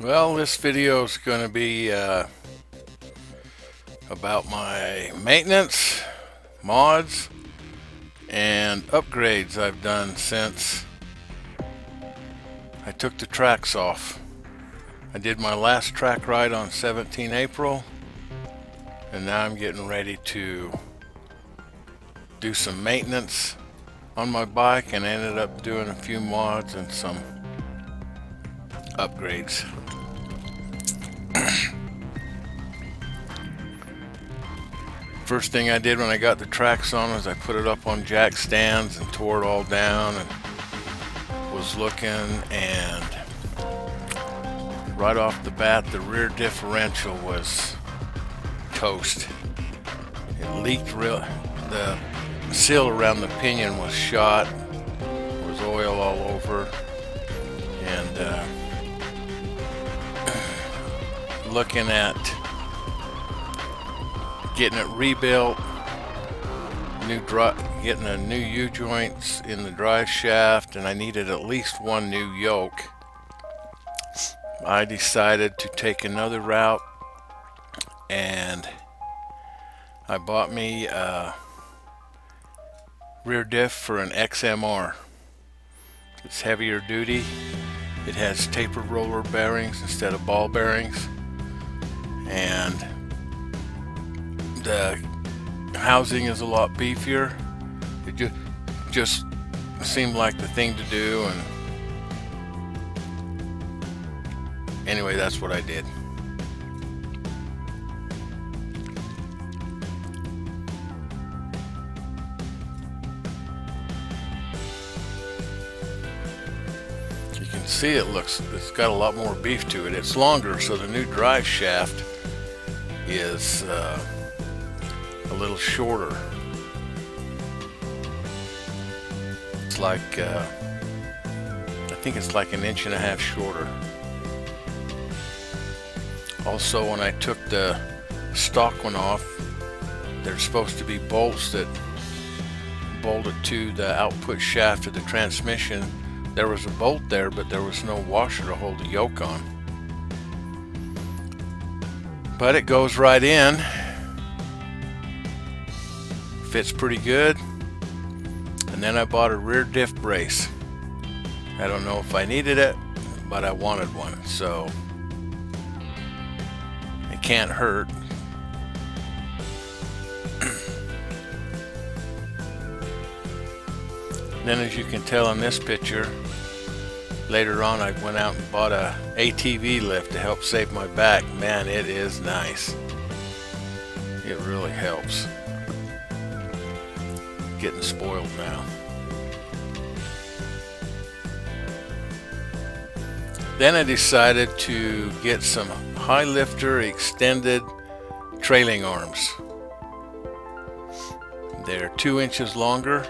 Well, this video is going to be about my maintenance, mods, and upgrades I've done since I took the tracks off. I did my last track ride on 17 April, and now I'm getting ready to do some maintenance on my bike, and I ended up doing a few mods and some upgrades. First thing I did when I got the tracks on was I put it up on jack stands and tore it all down and was looking, and right off the bat the rear differential was toast. It leaked real. The seal around the pinion was shot. There was oil all over, and looking at getting it rebuilt, getting a new U-joints in the drive shaft, and I needed at least one new yoke. I decided to take another route, and I bought me a rear diff for an XMR. It's heavier duty. It has tapered roller bearings instead of ball bearings, and the housing is a lot beefier. It just seemed like the thing to do, and anyway, that's what I did. You can see it's got a lot more beef to it. It's longer, so the new drive shaft is a little shorter. It's like I think it's like 1.5 inches shorter. Also, when I took the stock one off, there's supposed to be bolts that bolt it to the output shaft of the transmission. There was a bolt there, but there was no washer to hold the yoke on. But it goes right in. Fits pretty good. And then I bought a rear diff brace. I don't know if I needed it, but I wanted one, so it can't hurt. Then, as you can tell in this picture, later on I went out and bought a ATV lift to help save my back. Man, it is nice. It really helps. Getting spoiled now. Then I decided to get some high lifter extended trailing arms. They're 2 inches longer.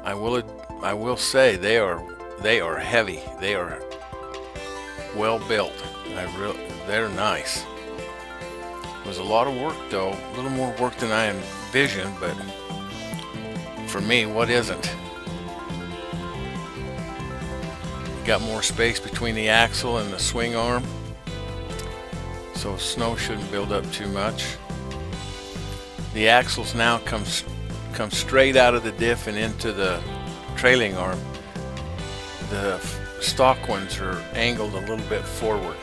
I will say they are heavy. They are well built. They're nice. It was a lot of work though, a little more work than I envisioned, but for me, what isn't? Got more space between the axle and the swing arm, so snow shouldn't build up too much. The axles now come straight out of the diff and into the trailing arm. The stock ones are angled a little bit forward.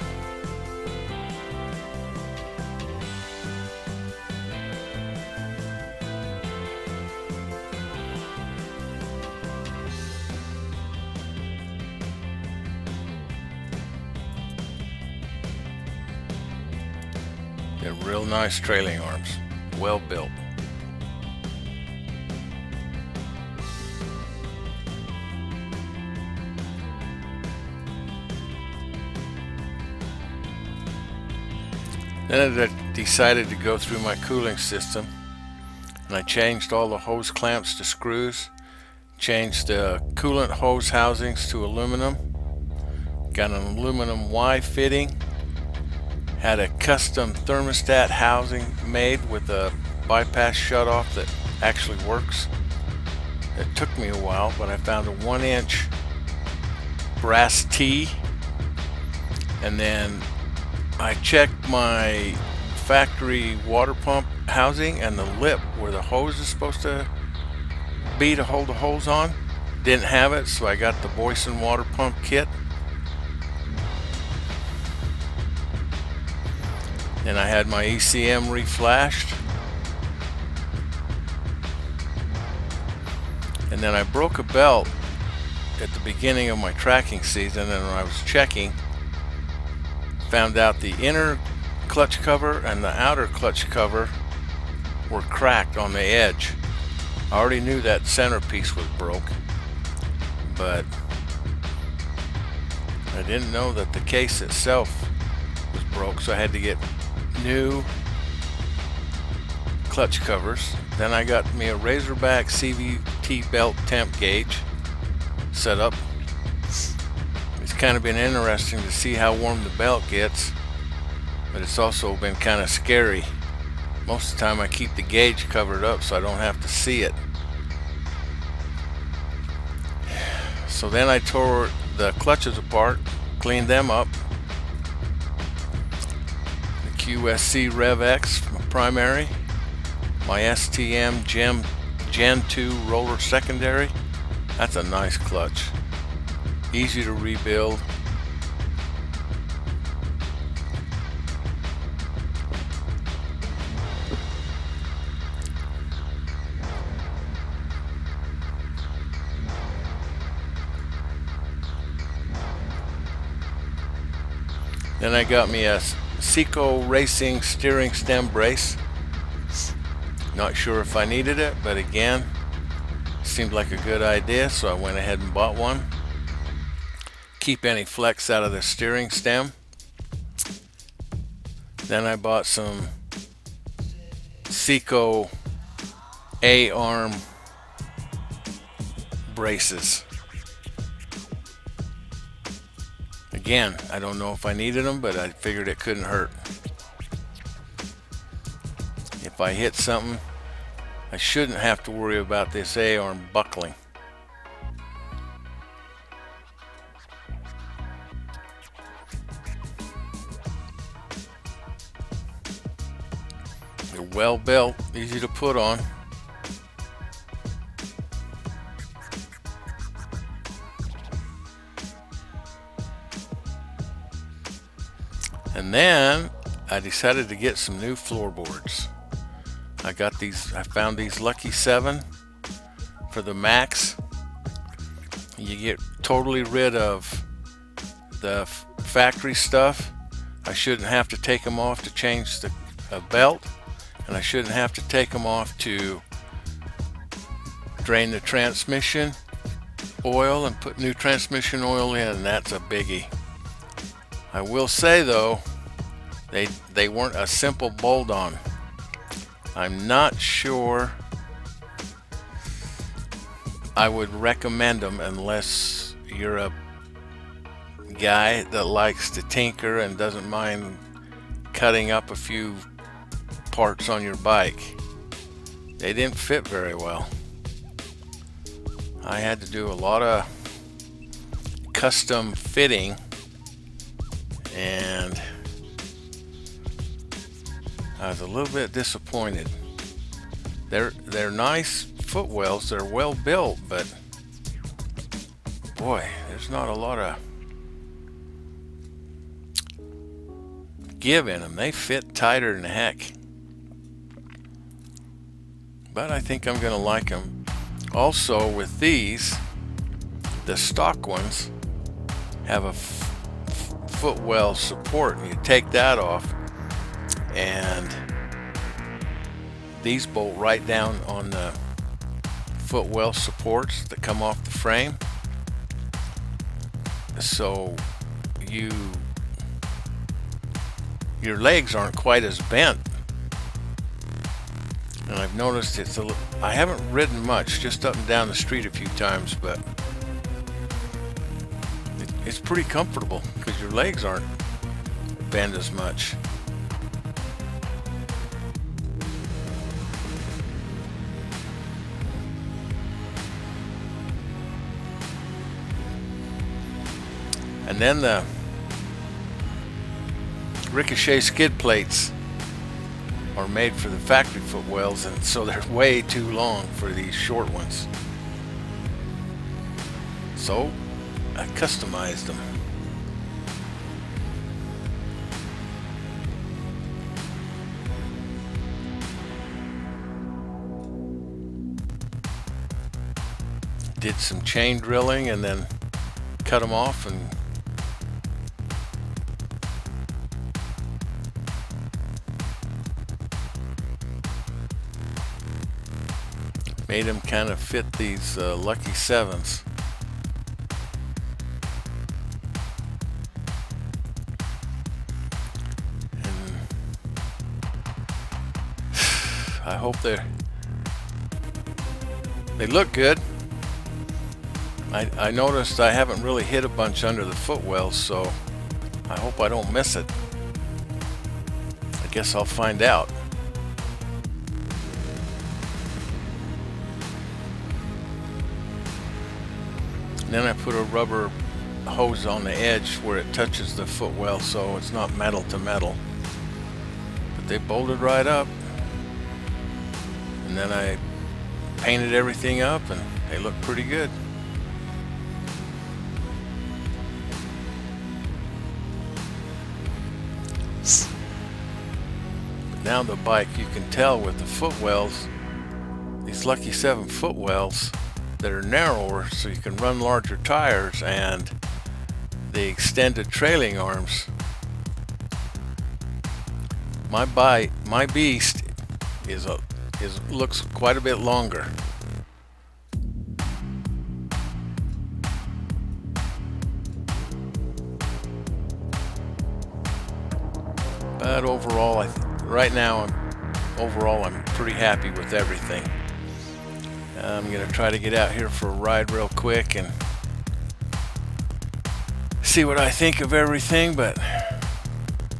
They're real nice trailing arms, well built. Then I decided to go through my cooling system, and I changed all the hose clamps to screws, changed the coolant hose housings to aluminum, got an aluminum Y fitting, had a custom thermostat housing made with a bypass shutoff that actually works. It took me a while, but I found a 1-inch brass T, and then I checked my factory water pump housing, and the lip where the hose is supposed to be to hold the hose on didn't have it, so I got the Boyson water pump kit. Then I had my ECM reflashed, and then I broke a belt at the beginning of my tracking season, and when I was checking, found out the inner clutch cover and the outer clutch cover were cracked on the edge. I already knew that centerpiece was broke, but I didn't know that the case itself was broke, so I had to get new clutch covers. Then I got me a Razorback CVT belt temp gauge set up. It's kind of been interesting to see how warm the belt gets, but it's also been kind of scary. Most of the time I keep the gauge covered up so I don't have to see it. So then I tore the clutches apart, cleaned them up. The QSC Rev X primary, my STM Gen 2 roller secondary. That's a nice clutch, easy to rebuild. Then I got me a Seco Racing steering stem brace. Not sure if I needed it, but again, seemed like a good idea, so I went ahead and bought one. Keep any flex out of the steering stem. Then I bought some Seco A-arm braces. Again, I don't know if I needed them, but I figured it couldn't hurt. If I hit something, I shouldn't have to worry about this A-arm buckling. They're well built, easy to put on. And then I decided to get some new floorboards. I found these Lucky 7 for the Max. You get totally rid of the factory stuff. I shouldn't have to take them off to change the belt, and I shouldn't have to take them off to drain the transmission oil and put new transmission oil in, and that's a biggie. I will say though, they weren't a simple bolt-on. I'm not sure I would recommend them unless you're a guy that likes to tinker and doesn't mind cutting up a few parts on your bike. They didn't fit very well. I had to do a lot of custom fitting, and I was a little bit disappointed. They're nice footwells, they're well built, but boy, there's not a lot of give in them. They fit tighter than heck. But I think I'm gonna like them. Also with these, the stock ones have a footwell support, and you take that off and these bolt right down on the footwell supports that come off the frame, so your legs aren't quite as bent. And I've noticed I haven't ridden much, just up and down the street a few times, but it's pretty comfortable because your legs aren't bent as much. And then the ricochet skid plates are made for the factory footwells, and so they're way too long for these short ones. So I customized them. Did some chain drilling and then cut them off, and made them kind of fit these Lucky 7s. And I hope they look good. I noticed I haven't really hit a bunch under the footwells, so I hope I don't miss it. I guess I'll find out. And then I put a rubber hose on the edge where it touches the footwell, so it's not metal to metal. But they bolted right up. And then I painted everything up, and they look pretty good. But now the bike, you can tell with the footwells, these Lucky 7 footwells that are narrower so you can run larger tires, and the extended trailing arms. My beast looks quite a bit longer. But overall, right now, I'm pretty happy with everything. I'm gonna try to get out here for a ride real quick and see what I think of everything, but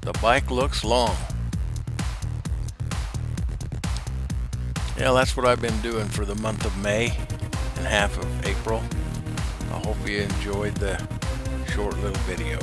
the bike looks long. Yeah, that's what I've been doing for the month of May and half of April. I hope you enjoyed the short little video.